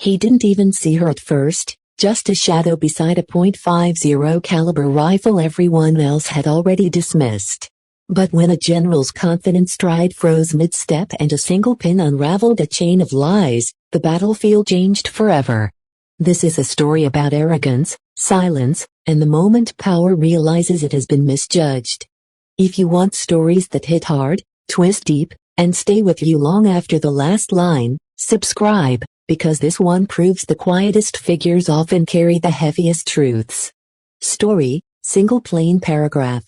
He didn't even see her at first, just a shadow beside a .50 caliber rifle everyone else had already dismissed. But when a general's confident stride froze mid-step and a single pin unraveled a chain of lies, the battlefield changed forever. This is a story about arrogance, silence, and the moment power realizes it has been misjudged. If you want stories that hit hard, twist deep, and stay with you long after the last line, subscribe, because this one proves the quietest figures often carry the heaviest truths. Story, single plain paragraph.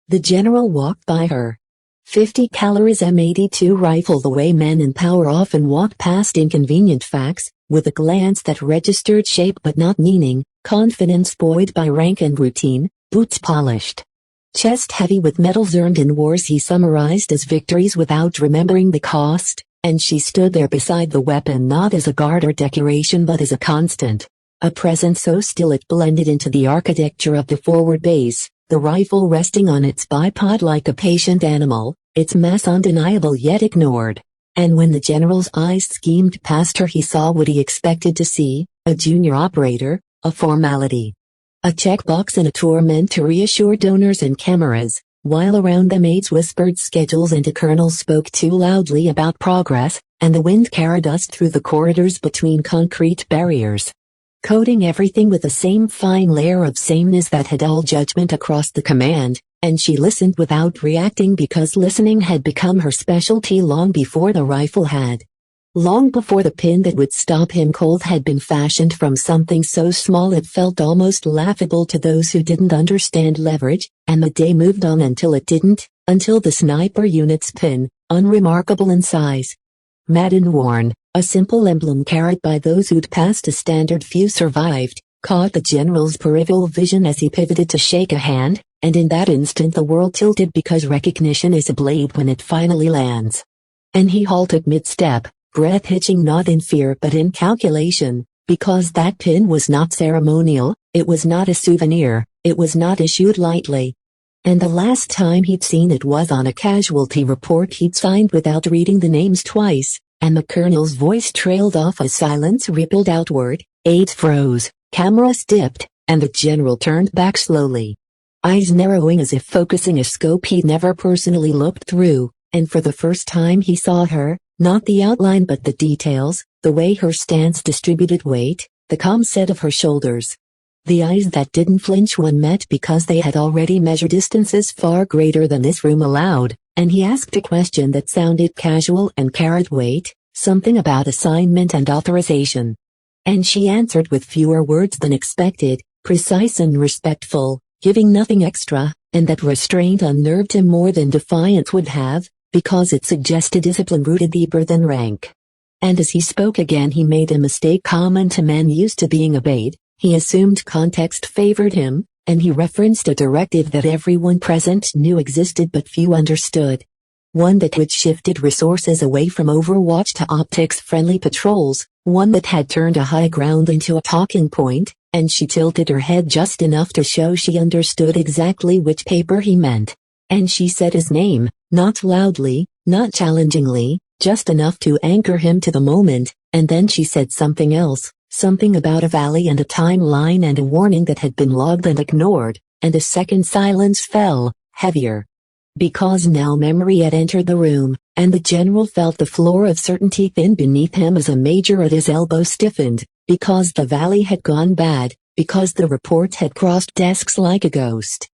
The general walked by her. 50 calories M82 rifle. The way men in power often walk past inconvenient facts, with a glance that registered shape but not meaning, confidence buoyed by rank and routine, boots polished. Chest heavy with medals earned in wars he summarized as victories without remembering the cost, and she stood there beside the weapon not as a guard or decoration but as a constant. A presence so still it blended into the architecture of the forward base, the rifle resting on its bipod like a patient animal, its mass undeniable yet ignored. And when the general's eyes schemed past her he saw what he expected to see, a junior operator, a formality. A checkbox and a tour meant to reassure donors and cameras, while around them aides whispered schedules and a colonel spoke too loudly about progress, and the wind carried us through the corridors between concrete barriers, coating everything with the same fine layer of sameness that had all judgment across the command, and she listened without reacting because listening had become her specialty long before the rifle had. Long before the pin that would stop him cold had been fashioned from something so small it felt almost laughable to those who didn't understand leverage, and the day moved on until it didn't, until the sniper unit's pin, unremarkable in size, Madden worn, a simple emblem carried by those who'd passed a standard few survived, caught the general's peripheral vision as he pivoted to shake a hand, and in that instant the world tilted because recognition is a blade when it finally lands. And he halted mid-step, breath hitching not in fear but in calculation, because that pin was not ceremonial, it was not a souvenir, it was not issued lightly. And the last time he'd seen it was on a casualty report he'd signed without reading the names twice, and the colonel's voice trailed off as silence rippled outward, aides froze, cameras dipped, and the general turned back slowly. Eyes narrowing as if focusing a scope he'd never personally looked through, and for the first time he saw her, not the outline but the details, the way her stance distributed weight, the calm set of her shoulders. The eyes that didn't flinch when met because they had already measured distances far greater than this room allowed, and he asked a question that sounded casual and carried weight, something about assignment and authorization. And she answered with fewer words than expected, precise and respectful, giving nothing extra, and that restraint unnerved him more than defiance would have, because it suggested discipline rooted deeper than rank. And as he spoke again he made a mistake common to men used to being obeyed. He assumed context favored him, and he referenced a directive that everyone present knew existed but few understood. One that had shifted resources away from Overwatch to optics-friendly patrols, one that had turned a high ground into a talking point, and she tilted her head just enough to show she understood exactly which paper he meant. And she said his name, not loudly, not challengingly, just enough to anchor him to the moment, and then she said something else, something about a valley and a timeline and a warning that had been logged and ignored, and a second silence fell, heavier. Because now memory had entered the room, and the general felt the floor of certainty thin beneath him as a major at his elbow stiffened, because the valley had gone bad, because the report had crossed desks like a ghost.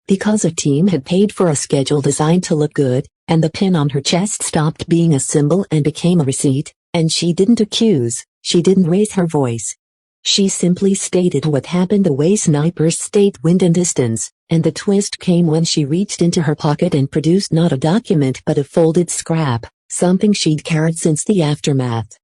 Because a team had paid for a schedule designed to look good, and the pin on her chest stopped being a symbol and became a receipt, and she didn't accuse, she didn't raise her voice. She simply stated what happened the way snipers state wind and distance, and the twist came when she reached into her pocket and produced not a document but a folded scrap, something she'd carried since the aftermath.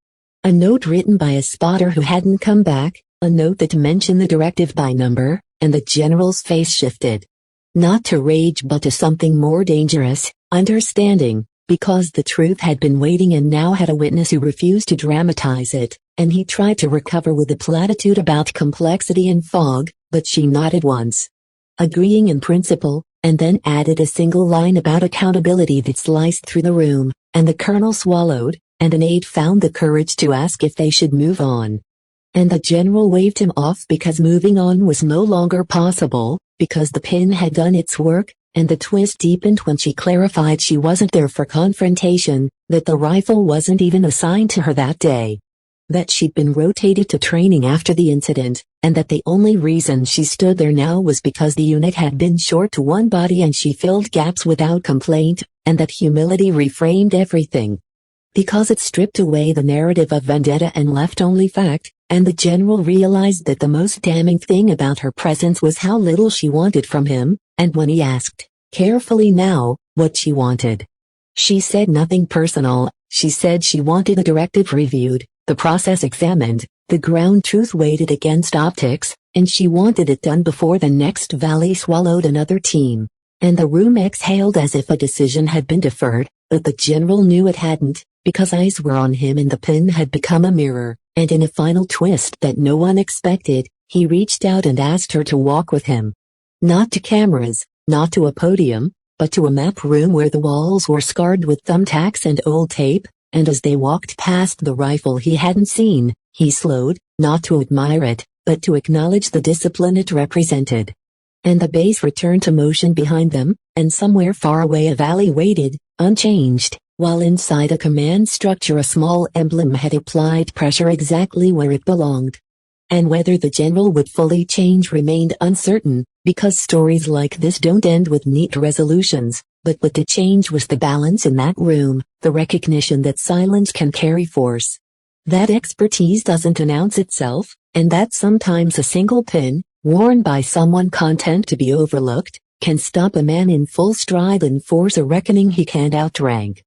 A note written by a spotter who hadn't come back, a note that mentioned the directive by number, and the general's face shifted. Not to rage but to something more dangerous, understanding, because the truth had been waiting and now had a witness who refused to dramatize it, and he tried to recover with a platitude about complexity and fog, but she nodded once, agreeing in principle, and then added a single line about accountability that sliced through the room, and the colonel swallowed, and an aide found the courage to ask if they should move on. And the general waved him off because moving on was no longer possible, because the pin had done its work, and the twist deepened when she clarified she wasn't there for confrontation, that the rifle wasn't even assigned to her that day. That she'd been rotated to training after the incident, and that the only reason she stood there now was because the unit had been short to one body and she filled gaps without complaint, and that humility reframed everything. Because it stripped away the narrative of vendetta and left only fact, and the general realized that the most damning thing about her presence was how little she wanted from him, and when he asked, carefully now, what she wanted. She said nothing personal. She said she wanted the directive reviewed, the process examined, the ground truth weighted against optics, and she wanted it done before the next valley swallowed another team. And the room exhaled as if a decision had been deferred, but the general knew it hadn't, because eyes were on him and the pin had become a mirror, and in a final twist that no one expected, he reached out and asked her to walk with him. Not to cameras, not to a podium, but to a map room where the walls were scarred with thumbtacks and old tape, and as they walked past the rifle he hadn't seen, he slowed, not to admire it, but to acknowledge the discipline it represented. And the base returned to motion behind them, and somewhere far away a valley waited, unchanged, while inside a command structure a small emblem had applied pressure exactly where it belonged. And whether the general would fully change remained uncertain, because stories like this don't end with neat resolutions, but what did change was the balance in that room, the recognition that silence can carry force. That expertise doesn't announce itself, and that sometimes a single pin, worn by someone content to be overlooked, can stop a man in full stride and force a reckoning he can't outrank.